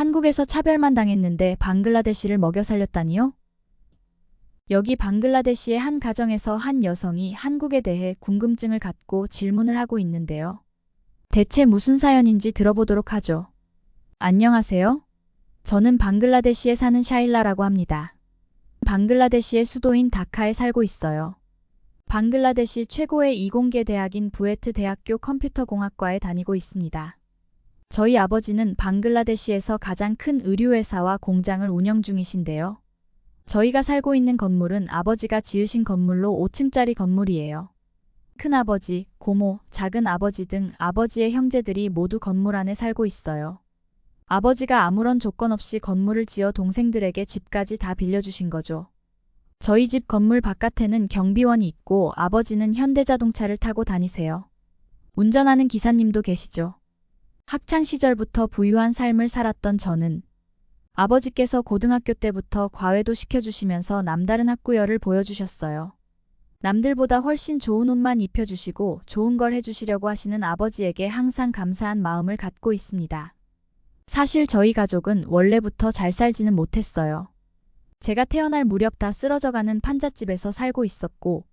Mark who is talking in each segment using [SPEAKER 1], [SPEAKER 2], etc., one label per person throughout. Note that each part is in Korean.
[SPEAKER 1] 한국에서 차별만 당했는데 방글라데시를 먹여 살렸다니요? 여기 방글라데시의 한 가정에서 한 여성이 한국에 대해 궁금증을 갖고 질문을 하고 있는데요. 대체 무슨 사연인지 들어보도록 하죠. 안녕하세요. 저는 방글라데시에 사는 샤일라라고 합니다. 방글라데시의 수도인 다카에 살고 있어요. 방글라데시 최고의 이공계 대학인 부에트 대학교 컴퓨터공학과에 다니고 있습니다. 저희 아버지는 방글라데시에서 가장 큰 의류회사와 공장을 운영 중이신데요. 저희가 살고 있는 건물은 아버지가 지으신 건물로 5층짜리 건물이에요. 큰아버지, 고모, 작은아버지 등 아버지의 형제들이 모두 건물 안에 살고 있어요. 아버지가 아무런 조건 없이 건물을 지어 동생들에게 집까지 다 빌려주신 거죠. 저희 집 건물 바깥에는 경비원이 있고 아버지는 현대자동차를 타고 다니세요. 운전하는 기사님도 계시죠. 학창 시절부터 부유한 삶을 살았던 저는 아버지께서 고등학교 때부터 과외도 시켜주시면서 남다른 학구열을 보여주셨어요. 남들보다 훨씬 좋은 옷만 입혀주시고 좋은 걸 해주시려고 하시는 아버지에게 항상 감사한 마음을 갖고 있습니다. 사실 저희 가족은 원래부터 잘 살지는 못했어요. 제가 태어날 무렵 다 쓰러져가는 판잣집에서 살고 있었고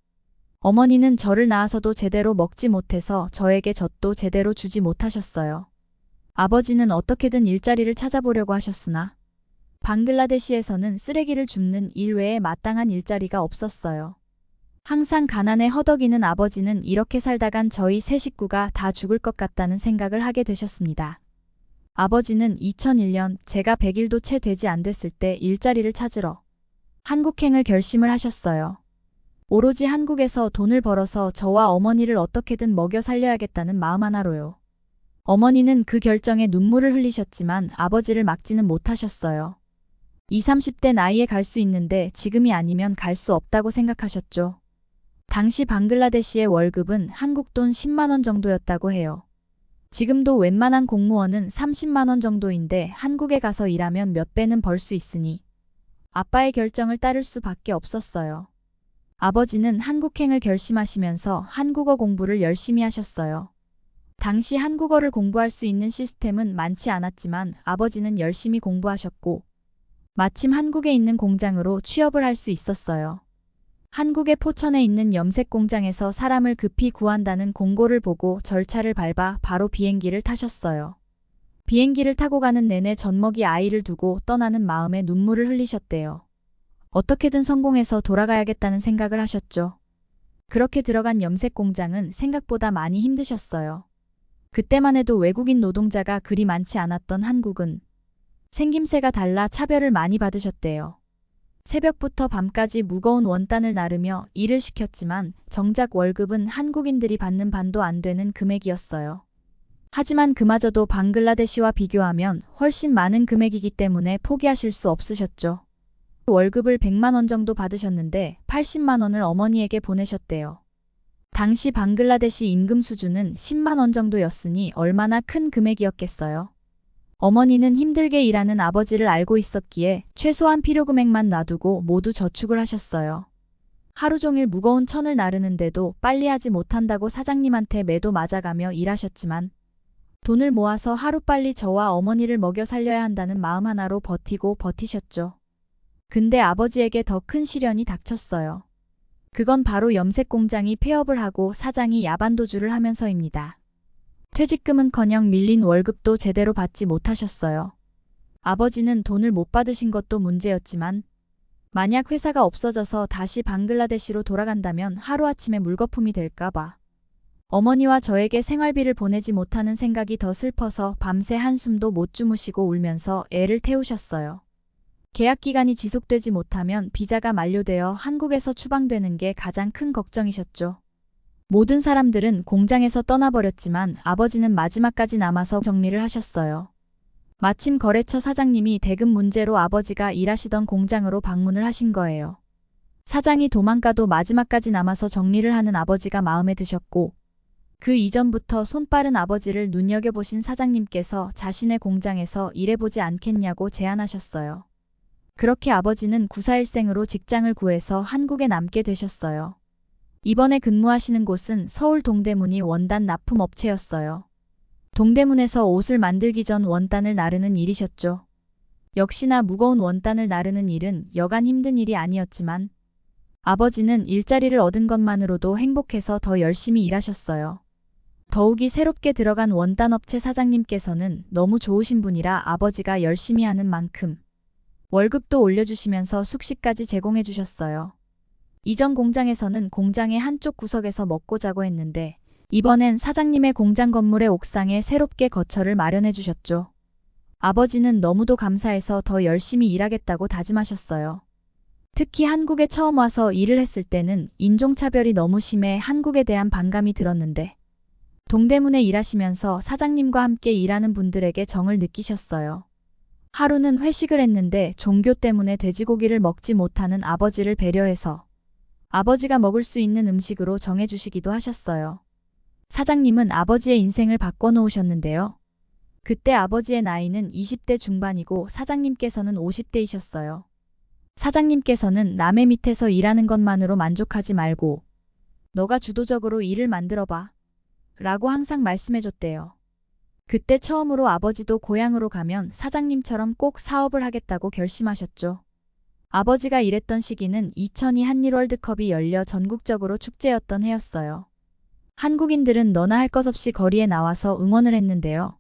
[SPEAKER 1] 어머니는 저를 낳아서도 제대로 먹지 못해서 저에게 젖도 제대로 주지 못하셨어요. 아버지는 어떻게든 일자리를 찾아보려고 하셨으나 방글라데시에서는 쓰레기를 줍는 일 외에 마땅한 일자리가 없었어요. 항상 가난에 허덕이는 아버지는 이렇게 살다간 저희 세 식구가 다 죽을 것 같다는 생각을 하게 되셨습니다. 아버지는 2001년 제가 100일도 채 되지 않았을 때 일자리를 찾으러 한국행을 결심을 하셨어요. 오로지 한국에서 돈을 벌어서 저와 어머니를 어떻게든 먹여 살려야겠다는 마음 하나로요. 어머니는 그 결정에 눈물을 흘리셨지만 아버지를 막지는 못하셨어요. 20, 30대 나이에 갈 수 있는데 지금이 아니면 갈 수 없다고 생각하셨죠. 당시 방글라데시의 월급은 한국 돈 10만 원 정도였다고 해요. 지금도 웬만한 공무원은 30만 원 정도인데 한국에 가서 일하면 몇 배는 벌 수 있으니 아빠의 결정을 따를 수밖에 없었어요. 아버지는 한국행을 결심하시면서 한국어 공부를 열심히 하셨어요. 당시 한국어를 공부할 수 있는 시스템은 많지 않았지만 아버지는 열심히 공부하셨고 마침 한국에 있는 공장으로 취업을 할 수 있었어요. 한국의 포천에 있는 염색 공장에서 사람을 급히 구한다는 공고를 보고 절차를 밟아 바로 비행기를 타셨어요. 비행기를 타고 가는 내내 젖먹이 아이를 두고 떠나는 마음에 눈물을 흘리셨대요. 어떻게든 성공해서 돌아가야겠다는 생각을 하셨죠. 그렇게 들어간 염색 공장은 생각보다 많이 힘드셨어요. 그때만 해도 외국인 노동자가 그리 많지 않았던 한국은 생김새가 달라 차별을 많이 받으셨대요. 새벽부터 밤까지 무거운 원단을 나르며 일을 시켰지만 정작 월급은 한국인들이 받는 반도 안 되는 금액이었어요. 하지만 그마저도 방글라데시와 비교하면 훨씬 많은 금액이기 때문에 포기하실 수 없으셨죠. 월급을 100만 원 정도 받으셨는데 80만 원을 어머니에게 보내셨대요. 당시 방글라데시 임금 수준은 10만 원 정도였으니 얼마나 큰 금액이었겠어요. 어머니는 힘들게 일하는 아버지를 알고 있었기에 최소한 필요 금액만 놔두고 모두 저축을 하셨어요. 하루 종일 무거운 천을 나르는데도 빨리 하지 못한다고 사장님한테 매도 맞아가며 일하셨지만 돈을 모아서 하루빨리 저와 어머니를 먹여 살려야 한다는 마음 하나로 버티고 버티셨죠. 근데 아버지에게 더 큰 시련이 닥쳤어요. 그건 바로 염색 공장이 폐업을 하고 사장이 야반도주를 하면서입니다. 퇴직금은커녕 밀린 월급도 제대로 받지 못하셨어요. 아버지는 돈을 못 받으신 것도 문제였지만 만약 회사가 없어져서 다시 방글라데시로 돌아간다면 하루아침에 물거품이 될까봐 어머니와 저에게 생활비를 보내지 못하는 생각이 더 슬퍼서 밤새 한숨도 못 주무시고 울면서 애를 태우셨어요. 계약 기간이 지속되지 못하면 비자가 만료되어 한국에서 추방되는 게 가장 큰 걱정이셨죠. 모든 사람들은 공장에서 떠나버렸지만 아버지는 마지막까지 남아서 정리를 하셨어요. 마침 거래처 사장님이 대금 문제로 아버지가 일하시던 공장으로 방문을 하신 거예요. 사장이 도망가도 마지막까지 남아서 정리를 하는 아버지가 마음에 드셨고 그 이전부터 손빠른 아버지를 눈여겨보신 사장님께서 자신의 공장에서 일해보지 않겠냐고 제안하셨어요. 그렇게 아버지는 구사일생으로 직장을 구해서 한국에 남게 되셨어요. 이번에 근무하시는 곳은 서울 동대문이 원단 납품업체였어요. 동대문에서 옷을 만들기 전 원단을 나르는 일이셨죠. 역시나 무거운 원단을 나르는 일은 여간 힘든 일이 아니었지만 아버지는 일자리를 얻은 것만으로도 행복해서 더 열심히 일하셨어요. 더욱이 새롭게 들어간 원단업체 사장님께서는 너무 좋으신 분이라 아버지가 열심히 하는 만큼 월급도 올려주시면서 숙식까지 제공해 주셨어요. 이전 공장에서는 공장의 한쪽 구석에서 먹고 자고 했는데 이번엔 사장님의 공장 건물의 옥상에 새롭게 거처를 마련해 주셨죠. 아버지는 너무도 감사해서 더 열심히 일하겠다고 다짐하셨어요. 특히 한국에 처음 와서 일을 했을 때는 인종차별이 너무 심해 한국에 대한 반감이 들었는데 동대문에 일하시면서 사장님과 함께 일하는 분들에게 정을 느끼셨어요. 하루는 회식을 했는데 종교 때문에 돼지고기를 먹지 못하는 아버지를 배려해서 아버지가 먹을 수 있는 음식으로 정해주시기도 하셨어요. 사장님은 아버지의 인생을 바꿔놓으셨는데요. 그때 아버지의 나이는 20대 중반이고 사장님께서는 50대이셨어요. 사장님께서는 남의 밑에서 일하는 것만으로 만족하지 말고 너가 주도적으로 일을 만들어봐 라고 항상 말씀해줬대요. 그때 처음으로 아버지도 고향으로 가면 사장님처럼 꼭 사업을 하겠다고 결심하셨죠. 아버지가 일했던 시기는 2002 한일 월드컵이 열려 전국적으로 축제였던 해였어요. 한국인들은 너나 할 것 없이 거리에 나와서 응원을 했는데요.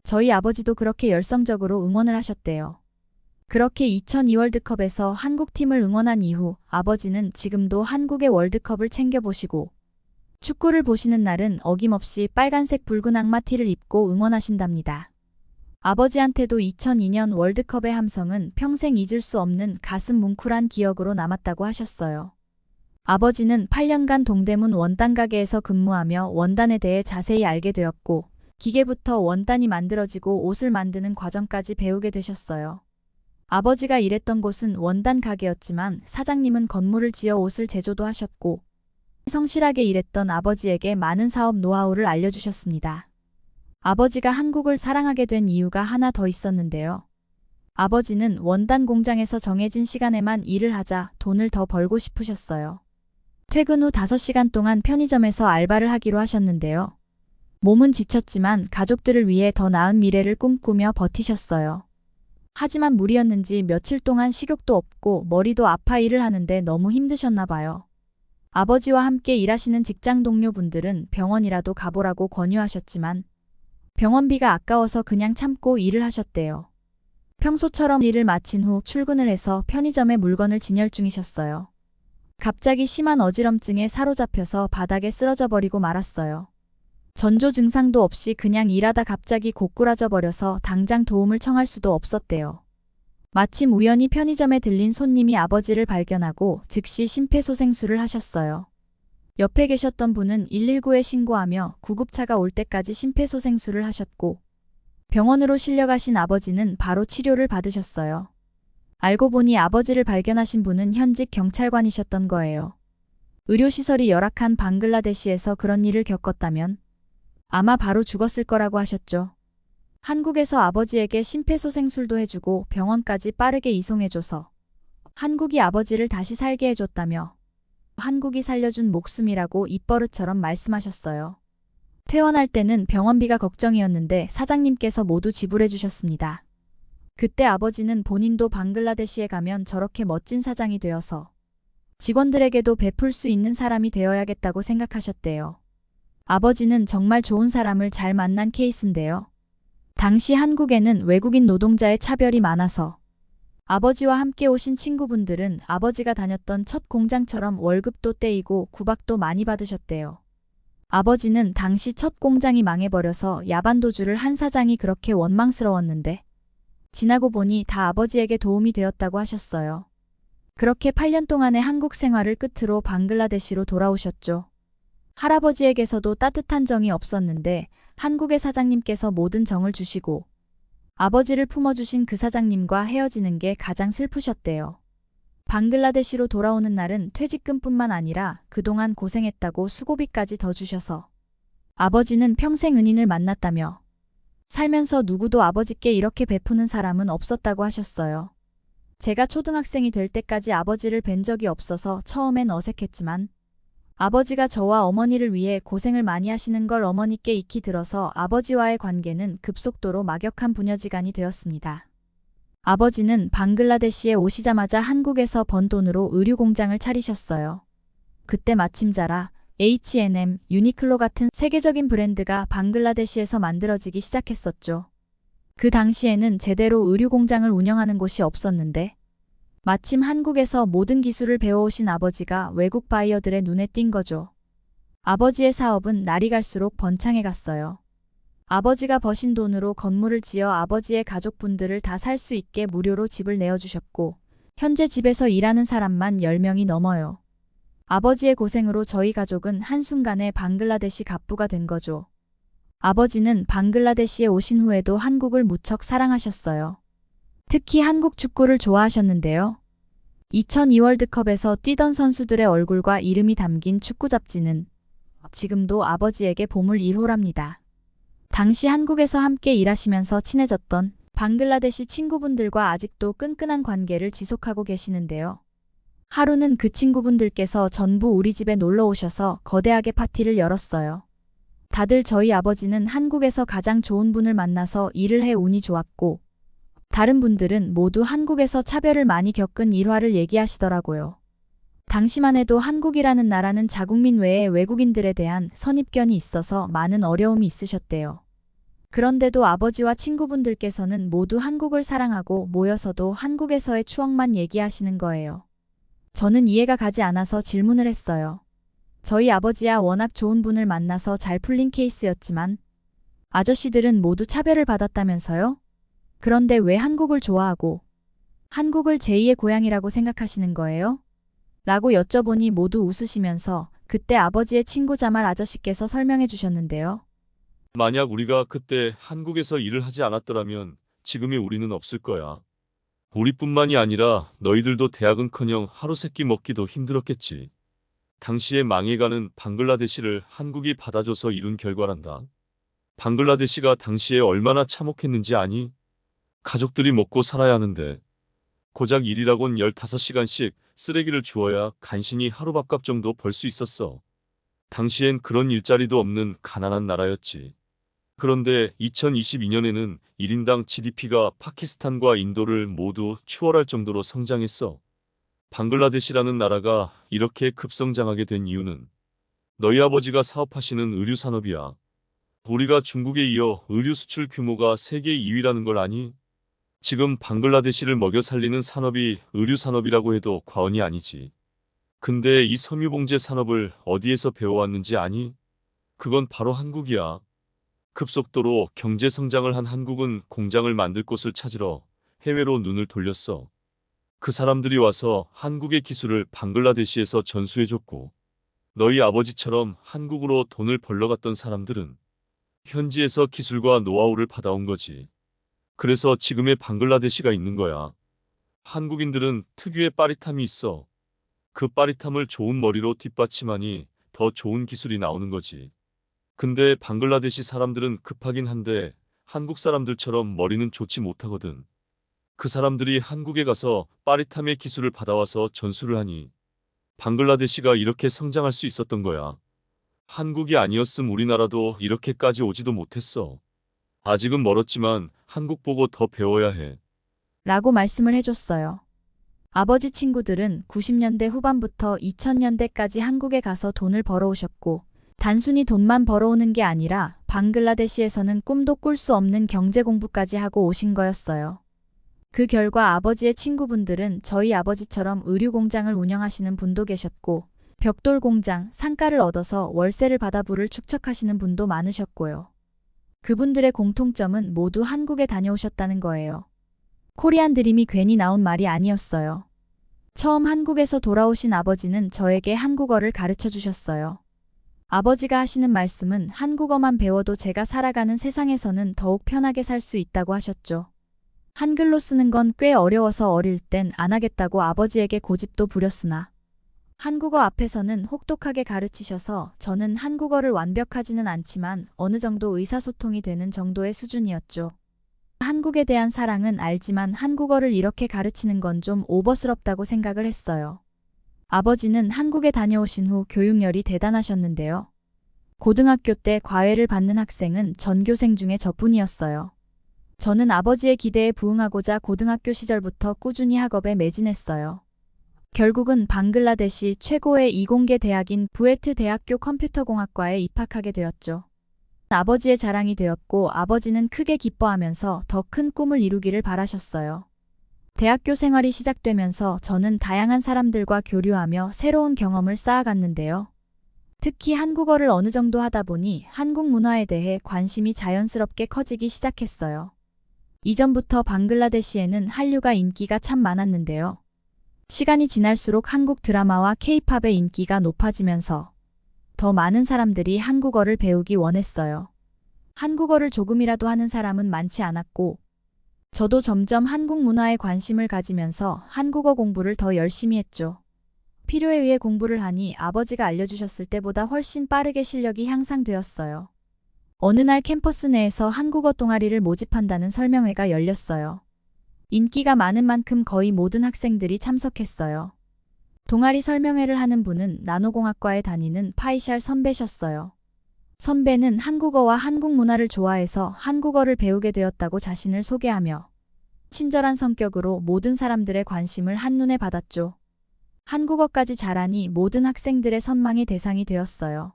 [SPEAKER 1] 저희 아버지도 그렇게 열성적으로 응원을 하셨대요. 그렇게 2002 월드컵에서 한국팀을 응원한 이후 아버지는 지금도 한국의 월드컵을 챙겨보시고 축구를 보시는 날은 어김없이 빨간색 붉은 악마티를 입고 응원하신답니다. 아버지한테도 2002년 월드컵의 함성은 평생 잊을 수 없는 가슴 뭉클한 기억으로 남았다고 하셨어요. 아버지는 8년간 동대문 원단 가게에서 근무하며 원단에 대해 자세히 알게 되었고 기계부터 원단이 만들어지고 옷을 만드는 과정까지 배우게 되셨어요. 아버지가 일했던 곳은 원단 가게였지만 사장님은 건물을 지어 옷을 제조도 하셨고 성실하게 일했던 아버지에게 많은 사업 노하우를 알려주셨습니다. 아버지가 한국을 사랑하게 된 이유가 하나 더 있었는데요. 아버지는 원단 공장에서 정해진 시간에만 일을 하자 돈을 더 벌고 싶으셨어요. 퇴근 후 5시간 동안 편의점에서 알바를 하기로 하셨는데요. 몸은 지쳤지만 가족들을 위해 더 나은 미래를 꿈꾸며 버티셨어요. 하지만 무리였는지 며칠 동안 식욕도 없고 머리도 아파 일을 하는데 너무 힘드셨나 봐요. 아버지와 함께 일하시는 직장 동료분들은 병원이라도 가보라고 권유하셨지만 병원비가 아까워서 그냥 참고 일을 하셨대요. 평소처럼 일을 마친 후 출근을 해서 편의점에 물건을 진열 중이셨어요. 갑자기 심한 어지럼증에 사로잡혀서 바닥에 쓰러져 버리고 말았어요. 전조 증상도 없이 그냥 일하다 갑자기 고꾸라져 버려서 당장 도움을 청할 수도 없었대요. 마침 우연히 편의점에 들린 손님이 아버지를 발견하고 즉시 심폐소생술을 하셨어요. 옆에 계셨던 분은 119에 신고하며 구급차가 올 때까지 심폐소생술을 하셨고 병원으로 실려가신 아버지는 바로 치료를 받으셨어요. 알고 보니 아버지를 발견하신 분은 현직 경찰관이셨던 거예요. 의료시설이 열악한 방글라데시에서 그런 일을 겪었다면 아마 바로 죽었을 거라고 하셨죠. 한국에서 아버지에게 심폐소생술도 해주고 병원까지 빠르게 이송해줘서 한국이 아버지를 다시 살게 해줬다며 한국이 살려준 목숨이라고 입버릇처럼 말씀하셨어요. 퇴원할 때는 병원비가 걱정이었는데 사장님께서 모두 지불해 주셨습니다. 그때 아버지는 본인도 방글라데시에 가면 저렇게 멋진 사장이 되어서 직원들에게도 베풀 수 있는 사람이 되어야겠다고 생각하셨대요. 아버지는 정말 좋은 사람을 잘 만난 케이스인데요. 당시 한국에는 외국인 노동자의 차별이 많아서 아버지와 함께 오신 친구분들은 아버지가 다녔던 첫 공장처럼 월급도 떼이고 구박도 많이 받으셨대요. 아버지는 당시 첫 공장이 망해버려서 야반도주를 한 사장이 그렇게 원망스러웠는데 지나고 보니 다 아버지에게 도움이 되었다고 하셨어요. 그렇게 8년 동안의 한국 생활을 끝으로 방글라데시로 돌아오셨죠. 할아버지에게서도 따뜻한 정이 없었는데 한국의 사장님께서 모든 정을 주시고 아버지를 품어주신 그 사장님과 헤어지는 게 가장 슬프셨대요. 방글라데시로 돌아오는 날은 퇴직금뿐만 아니라 그동안 고생했다고 수고비까지 더 주셔서 아버지는 평생 은인을 만났다며 살면서 누구도 아버지께 이렇게 베푸는 사람은 없었다고 하셨어요. 제가 초등학생이 될 때까지 아버지를 뵌 적이 없어서 처음엔 어색했지만 아버지가 저와 어머니를 위해 고생을 많이 하시는 걸 어머니께 익히 들어서 아버지와의 관계는 급속도로 막역한 부녀지간이 되었습니다. 아버지는 방글라데시에 오시자마자 한국에서 번 돈으로 의류 공장을 차리셨어요. 그때 마침 자라, H&M, 유니클로 같은 세계적인 브랜드가 방글라데시에서 만들어지기 시작했었죠. 그 당시에는 제대로 의류 공장을 운영하는 곳이 없었는데 마침 한국에서 모든 기술을 배워오신 아버지가 외국 바이어들의 눈에 띈 거죠. 아버지의 사업은 날이 갈수록 번창해 갔어요. 아버지가 버신 돈으로 건물을 지어 아버지의 가족분들을 다 살 수 있게 무료로 집을 내어주셨고 현재 집에서 일하는 사람만 10명이 넘어요. 아버지의 고생으로 저희 가족은 한순간에 방글라데시 갑부가 된 거죠. 아버지는 방글라데시에 오신 후에도 한국을 무척 사랑하셨어요. 특히 한국 축구를 좋아하셨는데요. 2002 월드컵에서 뛰던 선수들의 얼굴과 이름이 담긴 축구 잡지는 지금도 아버지에게 보물 1호랍니다. 당시 한국에서 함께 일하시면서 친해졌던 방글라데시 친구분들과 아직도 끈끈한 관계를 지속하고 계시는데요. 하루는 그 친구분들께서 전부 우리 집에 놀러 오셔서 거대하게 파티를 열었어요. 다들 저희 아버지는 한국에서 가장 좋은 분을 만나서 일을 해 운이 좋았고 다른 분들은 모두 한국에서 차별을 많이 겪은 일화를 얘기하시더라고요. 당시만 해도 한국이라는 나라는 자국민 외에 외국인들에 대한 선입견이 있어서 많은 어려움이 있으셨대요. 그런데도 아버지와 친구분들께서는 모두 한국을 사랑하고 모여서도 한국에서의 추억만 얘기하시는 거예요. 저는 이해가 가지 않아서 질문을 했어요. 저희 아버지야 워낙 좋은 분을 만나서 잘 풀린 케이스였지만 아저씨들은 모두 차별을 받았다면서요? 그런데 왜 한국을 좋아하고 한국을 제2의 고향이라고 생각하시는 거예요? 라고 여쭤보니 모두 웃으시면서 그때 아버지의 친구 자말 아저씨께서 설명해 주셨는데요.
[SPEAKER 2] 만약 우리가 그때 한국에서 일을 하지 않았더라면 지금의 우리는 없을 거야. 우리뿐만이 아니라 너희들도 대학은커녕 하루 세끼 먹기도 힘들었겠지. 당시에 망해가는 방글라데시를 한국이 받아줘서 이룬 결과란다. 방글라데시가 당시에 얼마나 참혹했는지 아니? 가족들이 먹고 살아야 하는데 고작 일이라곤 15시간씩 쓰레기를 주워야 간신히 하루밥값 정도 벌 수 있었어. 당시엔 그런 일자리도 없는 가난한 나라였지. 그런데 2022년에는 1인당 GDP가 파키스탄과 인도를 모두 추월할 정도로 성장했어. 방글라데시라는 나라가 이렇게 급성장하게 된 이유는 너희 아버지가 사업하시는 의류 산업이야. 우리가 중국에 이어 의류 수출 규모가 세계 2위라는 걸 아니? 지금 방글라데시를 먹여 살리는 산업이 의류 산업이라고 해도 과언이 아니지. 근데 이 섬유봉제 산업을 어디에서 배워왔는지 아니? 그건 바로 한국이야. 급속도로 경제 성장을 한 한국은 공장을 만들 곳을 찾으러 해외로 눈을 돌렸어. 그 사람들이 와서 한국의 기술을 방글라데시에서 전수해줬고 너희 아버지처럼 한국으로 돈을 벌러 갔던 사람들은 현지에서 기술과 노하우를 받아온 거지. 그래서 지금의 방글라데시가 있는 거야. 한국인들은 특유의 빠릿함이 있어. 그 빠릿함을 좋은 머리로 뒷받침하니 더 좋은 기술이 나오는 거지. 근데 방글라데시 사람들은 급하긴 한데 한국 사람들처럼 머리는 좋지 못하거든. 그 사람들이 한국에 가서 빠릿함의 기술을 받아와서 전수를 하니 방글라데시가 이렇게 성장할 수 있었던 거야. 한국이 아니었음 우리나라도 이렇게까지 오지도 못했어. 아직은 멀었지만 한국 보고 더 배워야 해.
[SPEAKER 1] 라고 말씀을 해줬어요. 아버지 친구들은 90년대 후반부터 2000년대까지 한국에 가서 돈을 벌어오셨고 단순히 돈만 벌어오는 게 아니라 방글라데시에서는 꿈도 꿀 수 없는 경제 공부까지 하고 오신 거였어요. 그 결과 아버지의 친구분들은 저희 아버지처럼 의류 공장을 운영하시는 분도 계셨고 벽돌 공장, 상가를 얻어서 월세를 받아 부를 축적하시는 분도 많으셨고요. 그분들의 공통점은 모두 한국에 다녀오셨다는 거예요. 코리안 드림이 괜히 나온 말이 아니었어요. 처음 한국에서 돌아오신 아버지는 저에게 한국어를 가르쳐 주셨어요. 아버지가 하시는 말씀은 한국어만 배워도 제가 살아가는 세상에서는 더욱 편하게 살 수 있다고 하셨죠. 한글로 쓰는 건 꽤 어려워서 어릴 땐 안 하겠다고 아버지에게 고집도 부렸으나 한국어 앞에서는 혹독하게 가르치셔서 저는 한국어를 완벽하지는 않지만 어느 정도 의사소통이 되는 정도의 수준이었죠. 한국에 대한 사랑은 알지만 한국어를 이렇게 가르치는 건 좀 오버스럽다고 생각을 했어요. 아버지는 한국에 다녀오신 후 교육열이 대단하셨는데요. 고등학교 때 과외를 받는 학생은 전교생 중에 저뿐이었어요. 저는 아버지의 기대에 부응하고자 고등학교 시절부터 꾸준히 학업에 매진했어요. 결국은 방글라데시 최고의 이공계 대학인 부에트 대학교 컴퓨터공학과에 입학하게 되었죠. 아버지의 자랑이 되었고 아버지는 크게 기뻐하면서 더 큰 꿈을 이루기를 바라셨어요. 대학교 생활이 시작되면서 저는 다양한 사람들과 교류하며 새로운 경험을 쌓아갔는데요. 특히 한국어를 어느 정도 하다 보니 한국 문화에 대해 관심이 자연스럽게 커지기 시작했어요. 이전부터 방글라데시에는 한류가 인기가 참 많았는데요. 시간이 지날수록 한국 드라마와 케이팝의 인기가 높아지면서 더 많은 사람들이 한국어를 배우기 원했어요. 한국어를 조금이라도 하는 사람은 많지 않았고, 저도 점점 한국 문화에 관심을 가지면서 한국어 공부를 더 열심히 했죠. 필요에 의해 공부를 하니 아버지가 알려주셨을 때보다 훨씬 빠르게 실력이 향상되었어요. 어느 날 캠퍼스 내에서 한국어 동아리를 모집한다는 설명회가 열렸어요. 인기가 많은 만큼 거의 모든 학생들이 참석했어요. 동아리 설명회를 하는 분은 나노공학과에 다니는 파이샬 선배셨어요. 선배는 한국어와 한국 문화를 좋아해서 한국어를 배우게 되었다고 자신을 소개하며 친절한 성격으로 모든 사람들의 관심을 한눈에 받았죠. 한국어까지 잘하니 모든 학생들의 선망의 대상이 되었어요.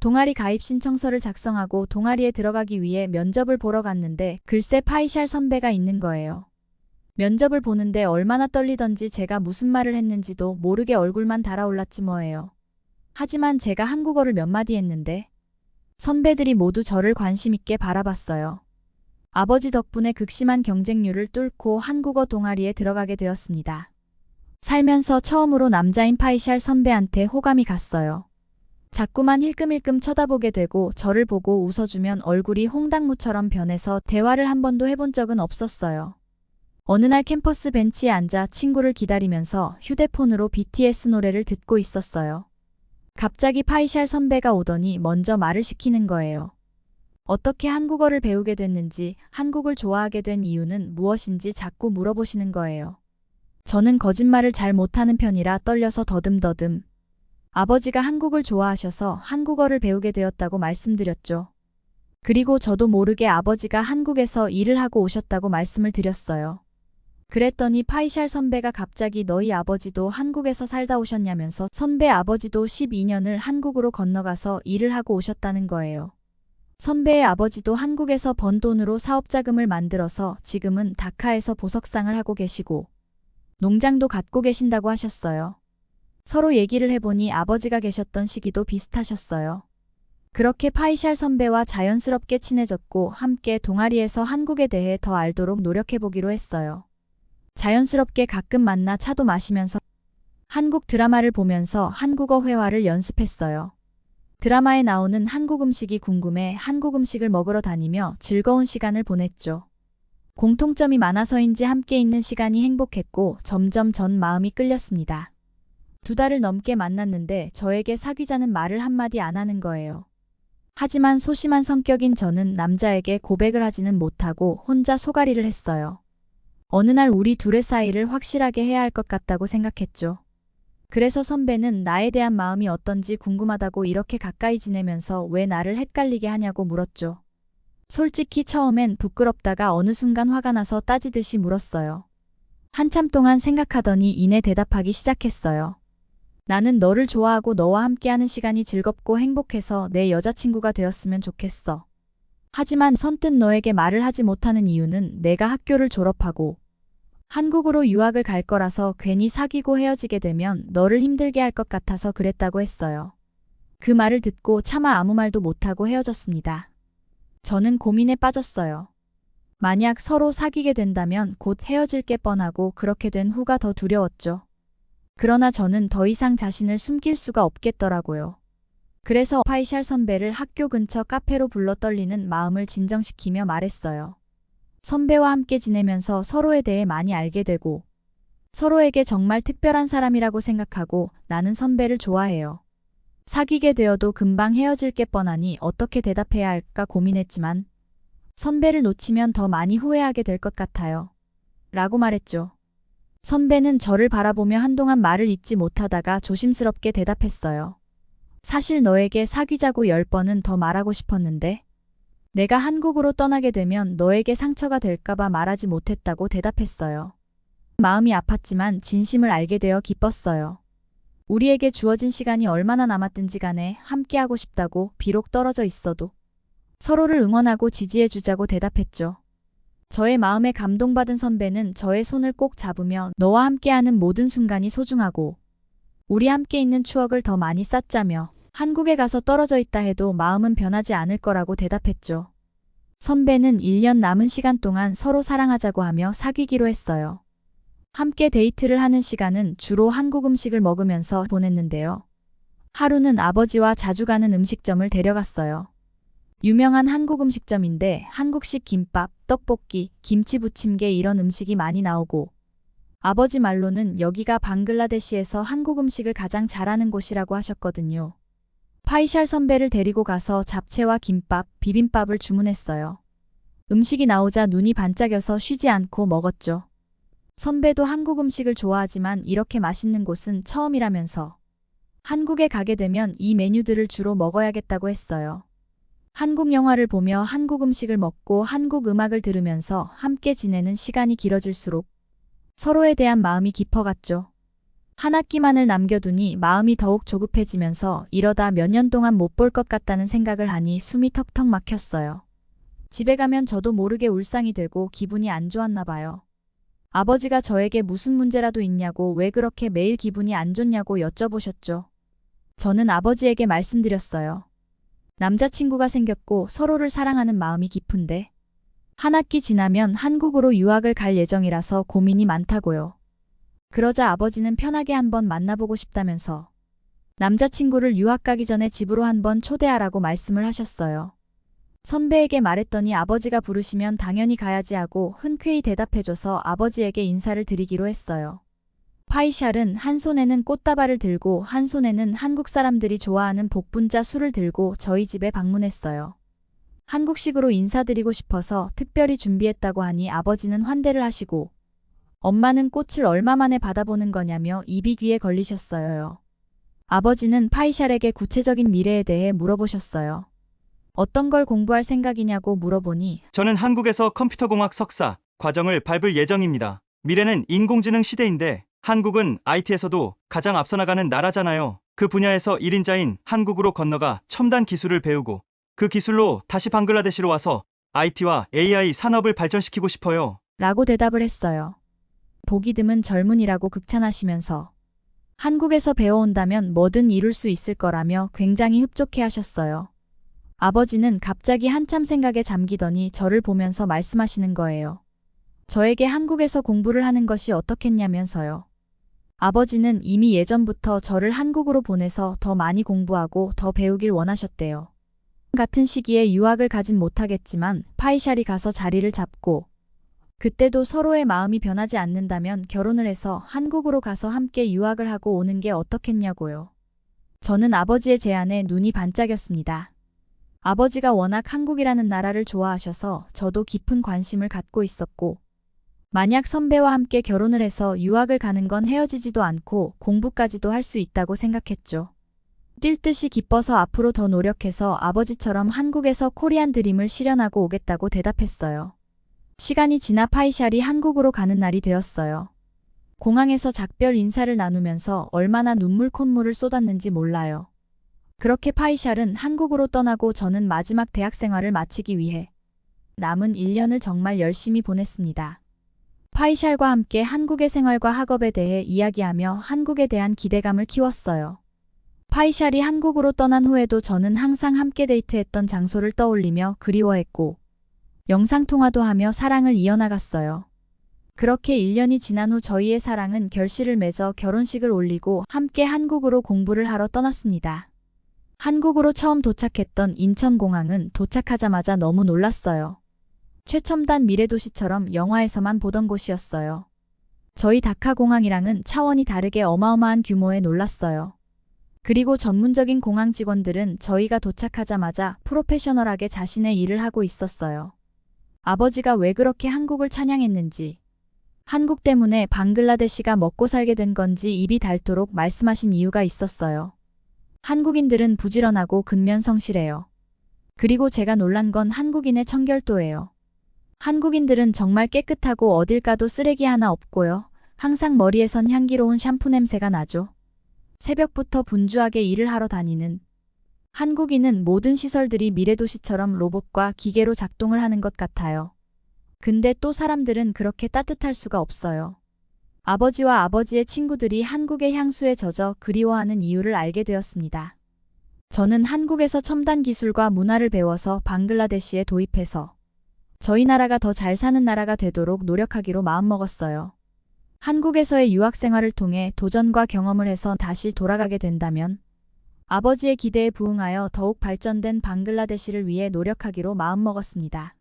[SPEAKER 1] 동아리 가입 신청서를 작성하고 동아리에 들어가기 위해 면접을 보러 갔는데 글쎄 파이샬 선배가 있는 거예요. 면접을 보는데 얼마나 떨리던지 제가 무슨 말을 했는지도 모르게 얼굴만 달아올랐지 뭐예요. 하지만 제가 한국어를 몇 마디 했는데 선배들이 모두 저를 관심 있게 바라봤어요. 아버지 덕분에 극심한 경쟁률을 뚫고 한국어 동아리에 들어가게 되었습니다. 살면서 처음으로 남자인 파이샬 선배한테 호감이 갔어요. 자꾸만 힐끔힐끔 쳐다보게 되고 저를 보고 웃어주면 얼굴이 홍당무처럼 변해서 대화를 한 번도 해본 적은 없었어요. 어느 날 캠퍼스 벤치에 앉아 친구를 기다리면서 휴대폰으로 BTS 노래를 듣고 있었어요. 갑자기 파이샬 선배가 오더니 먼저 말을 시키는 거예요. 어떻게 한국어를 배우게 됐는지, 한국을 좋아하게 된 이유는 무엇인지 자꾸 물어보시는 거예요. 저는 거짓말을 잘 못하는 편이라 떨려서 더듬더듬 아버지가 한국을 좋아하셔서 한국어를 배우게 되었다고 말씀드렸죠. 그리고 저도 모르게 아버지가 한국에서 일을 하고 오셨다고 말씀을 드렸어요. 그랬더니 파이샬 선배가 갑자기 너희 아버지도 한국에서 살다 오셨냐면서 선배 아버지도 12년을 한국으로 건너가서 일을 하고 오셨다는 거예요. 선배의 아버지도 한국에서 번 돈으로 사업 자금을 만들어서 지금은 다카에서 보석상을 하고 계시고 농장도 갖고 계신다고 하셨어요. 서로 얘기를 해보니 아버지가 계셨던 시기도 비슷하셨어요. 그렇게 파이샬 선배와 자연스럽게 친해졌고 함께 동아리에서 한국에 대해 더 알도록 노력해보기로 했어요. 자연스럽게 가끔 만나 차도 마시면서 한국 드라마를 보면서 한국어 회화를 연습했어요. 드라마에 나오는 한국 음식이 궁금해 한국 음식을 먹으러 다니며 즐거운 시간을 보냈죠. 공통점이 많아서인지 함께 있는 시간이 행복했고 점점 전 마음이 끌렸습니다. 2달을 넘게 만났는데 저에게 사귀자는 말을 한마디 안 하는 거예요. 하지만 소심한 성격인 저는 남자에게 고백을 하지는 못하고 혼자 소가리를 했어요. 어느 날 우리 둘의 사이를 확실하게 해야 할 것 같다고 생각했죠. 그래서 선배는 나에 대한 마음이 어떤지 궁금하다고 이렇게 가까이 지내면서 왜 나를 헷갈리게 하냐고 물었죠. 솔직히 처음엔 부끄럽다가 어느 순간 화가 나서 따지듯이 물었어요. 한참 동안 생각하더니 이내 대답하기 시작했어요. 나는 너를 좋아하고 너와 함께하는 시간이 즐겁고 행복해서 내 여자친구가 되었으면 좋겠어. 하지만 선뜻 너에게 말을 하지 못하는 이유는 내가 학교를 졸업하고 한국으로 유학을 갈 거라서 괜히 사귀고 헤어지게 되면 너를 힘들게 할 것 같아서 그랬다고 했어요. 그 말을 듣고 차마 아무 말도 못하고 헤어졌습니다. 저는 고민에 빠졌어요. 만약 서로 사귀게 된다면 곧 헤어질 게 뻔하고 그렇게 된 후가 더 두려웠죠. 그러나 저는 더 이상 자신을 숨길 수가 없겠더라고요. 그래서 파이샬 선배를 학교 근처 카페로 불러 떨리는 마음을 진정시키며 말했어요. 선배와 함께 지내면서 서로에 대해 많이 알게 되고 서로에게 정말 특별한 사람이라고 생각하고 나는 선배를 좋아해요. 사귀게 되어도 금방 헤어질 게 뻔하니 어떻게 대답해야 할까 고민했지만 선배를 놓치면 더 많이 후회하게 될 것 같아요. 라고 말했죠. 선배는 저를 바라보며 한동안 말을 잇지 못하다가 조심스럽게 대답했어요. 사실 너에게 사귀자고 10번은 더 말하고 싶었는데 내가 한국으로 떠나게 되면 너에게 상처가 될까봐 말하지 못했다고 대답했어요. 마음이 아팠지만 진심을 알게 되어 기뻤어요. 우리에게 주어진 시간이 얼마나 남았든지 간에 함께하고 싶다고 비록 떨어져 있어도 서로를 응원하고 지지해주자고 대답했죠. 저의 마음에 감동받은 선배는 저의 손을 꼭 잡으며 너와 함께하는 모든 순간이 소중하고 우리 함께 있는 추억을 더 많이 쌓자며 한국에 가서 떨어져 있다 해도 마음은 변하지 않을 거라고 대답했죠. 선배는 1년 남은 시간 동안 서로 사랑하자고 하며 사귀기로 했어요. 함께 데이트를 하는 시간은 주로 한국 음식을 먹으면서 보냈는데요. 하루는 아버지와 자주 가는 음식점을 데려갔어요. 유명한 한국 음식점인데 한국식 김밥, 떡볶이, 김치 부침개 이런 음식이 많이 나오고 아버지 말로는 여기가 방글라데시에서 한국 음식을 가장 잘하는 곳이라고 하셨거든요. 파이샬 선배를 데리고 가서 잡채와 김밥, 비빔밥을 주문했어요. 음식이 나오자 눈이 반짝여서 쉬지 않고 먹었죠. 선배도 한국 음식을 좋아하지만 이렇게 맛있는 곳은 처음이라면서 한국에 가게 되면 이 메뉴들을 주로 먹어야겠다고 했어요. 한국 영화를 보며 한국 음식을 먹고 한국 음악을 들으면서 함께 지내는 시간이 길어질수록 서로에 대한 마음이 깊어갔죠. 한 학기만을 남겨두니 마음이 더욱 조급해지면서 이러다 몇 년 동안 못 볼 것 같다는 생각을 하니 숨이 턱턱 막혔어요. 집에 가면 저도 모르게 울상이 되고 기분이 안 좋았나 봐요. 아버지가 저에게 무슨 문제라도 있냐고 왜 그렇게 매일 기분이 안 좋냐고 여쭤보셨죠. 저는 아버지에게 말씀드렸어요. 남자친구가 생겼고 서로를 사랑하는 마음이 깊은데 한 학기 지나면 한국으로 유학을 갈 예정이라서 고민이 많다고요. 그러자 아버지는 편하게 한번 만나보고 싶다면서 남자친구를 유학 가기 전에 집으로 한번 초대하라고 말씀을 하셨어요. 선배에게 말했더니 아버지가 부르시면 당연히 가야지 하고 흔쾌히 대답해줘서 아버지에게 인사를 드리기로 했어요. 파이샬은 한 손에는 꽃다발을 들고 한 손에는 한국 사람들이 좋아하는 복분자 술을 들고 저희 집에 방문했어요. 한국식으로 인사드리고 싶어서 특별히 준비했다고 하니 아버지는 환대를 하시고 엄마는 꽃을 얼마 만에 받아보는 거냐며 입이 귀에 걸리셨어요. 아버지는 파이샬에게 구체적인 미래에 대해 물어보셨어요. 어떤 걸 공부할 생각이냐고 물어보니
[SPEAKER 3] 저는 한국에서 컴퓨터공학 석사 과정을 밟을 예정입니다. 미래는 인공지능 시대인데 한국은 IT에서도 가장 앞서 나가는 나라잖아요. 그 분야에서 1인자인 한국으로 건너가 첨단 기술을 배우고 그 기술로 다시 방글라데시로 와서 IT와 AI 산업을 발전시키고 싶어요.
[SPEAKER 1] 라고 대답을 했어요. 보기 드문 젊은이라고 극찬하시면서 한국에서 배워온다면 뭐든 이룰 수 있을 거라며 굉장히 흡족해 하셨어요. 아버지는 갑자기 한참 생각에 잠기더니 저를 보면서 말씀하시는 거예요. 저에게 한국에서 공부를 하는 것이 어떻겠냐면서요. 아버지는 이미 예전부터 저를 한국으로 보내서 더 많이 공부하고 더 배우길 원하셨대요. 같은 시기에 유학을 가진 못하겠지만 파이샬이 가서 자리를 잡고 그때도 서로의 마음이 변하지 않는다면 결혼을 해서 한국으로 가서 함께 유학을 하고 오는 게 어떻겠냐고요. 저는 아버지의 제안에 눈이 반짝였습니다. 아버지가 워낙 한국이라는 나라를 좋아하셔서 저도 깊은 관심을 갖고 있었고 만약 선배와 함께 결혼을 해서 유학을 가는 건 헤어지지도 않고 공부까지도 할 수 있다고 생각했죠. 뛸 듯이 기뻐서 앞으로 더 노력해서 아버지처럼 한국에서 코리안 드림을 실현하고 오겠다고 대답했어요. 시간이 지나 파이샬이 한국으로 가는 날이 되었어요. 공항에서 작별 인사를 나누면서 얼마나 눈물 콧물을 쏟았는지 몰라요. 그렇게 파이샬은 한국으로 떠나고 저는 마지막 대학 생활을 마치기 위해 남은 1년을 정말 열심히 보냈습니다. 파이샬과 함께 한국의 생활과 학업에 대해 이야기하며 한국에 대한 기대감을 키웠어요. 파이샬이 한국으로 떠난 후에도 저는 항상 함께 데이트했던 장소를 떠올리며 그리워했고 영상통화도 하며 사랑을 이어나갔어요. 그렇게 1년이 지난 후 저희의 사랑은 결실을 맺어 결혼식을 올리고 함께 한국으로 공부를 하러 떠났습니다. 한국으로 처음 도착했던 인천공항은 도착하자마자 너무 놀랐어요. 최첨단 미래도시처럼 영화에서만 보던 곳이었어요. 저희 다카공항이랑은 차원이 다르게 어마어마한 규모에 놀랐어요. 그리고 전문적인 공항 직원들은 저희가 도착하자마자 프로페셔널하게 자신의 일을 하고 있었어요. 아버지가 왜 그렇게 한국을 찬양했는지, 한국 때문에 방글라데시가 먹고 살게 된 건지 입이 닳도록 말씀하신 이유가 있었어요. 한국인들은 부지런하고 근면성실해요. 그리고 제가 놀란 건 한국인의 청결도예요. 한국인들은 정말 깨끗하고 어딜 가도 쓰레기 하나 없고요. 항상 머리에선 향기로운 샴푸 냄새가 나죠. 새벽부터 분주하게 일을 하러 다니는 한국인은 모든 시설들이 미래도시처럼 로봇과 기계로 작동을 하는 것 같아요. 근데 또 사람들은 그렇게 따뜻할 수가 없어요. 아버지와 아버지의 친구들이 한국의 향수에 젖어 그리워하는 이유를 알게 되었습니다. 저는 한국에서 첨단 기술과 문화를 배워서 방글라데시에 도입해서 저희 나라가 더 잘 사는 나라가 되도록 노력하기로 마음먹었어요. 한국에서의 유학 생활을 통해 도전과 경험을 해서 다시 돌아가게 된다면 아버지의 기대에 부응하여 더욱 발전된 방글라데시를 위해 노력하기로 마음먹었습니다.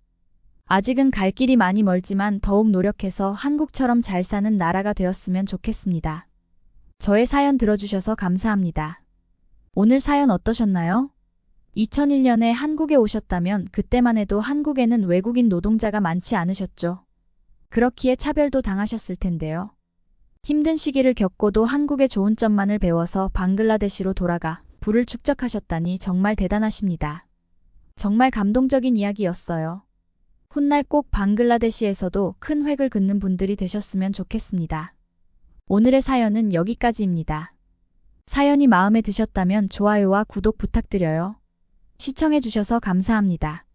[SPEAKER 1] 아직은 갈 길이 많이 멀지만 더욱 노력해서 한국처럼 잘 사는 나라가 되었으면 좋겠습니다. 저의 사연 들어주셔서 감사합니다. 오늘 사연 어떠셨나요? 2001년에 한국에 오셨다면 그때만 해도 한국에는 외국인 노동자가 많지 않으셨죠. 그렇기에 차별도 당하셨을 텐데요. 힘든 시기를 겪고도 한국의 좋은 점만을 배워서 방글라데시로 돌아가 부를 축적하셨다니 정말 대단하십니다. 정말 감동적인 이야기였어요. 훗날 꼭 방글라데시에서도 큰 획을 긋는 분들이 되셨으면 좋겠습니다. 오늘의 사연은 여기까지입니다. 사연이 마음에 드셨다면 좋아요와 구독 부탁드려요. 시청해주셔서 감사합니다.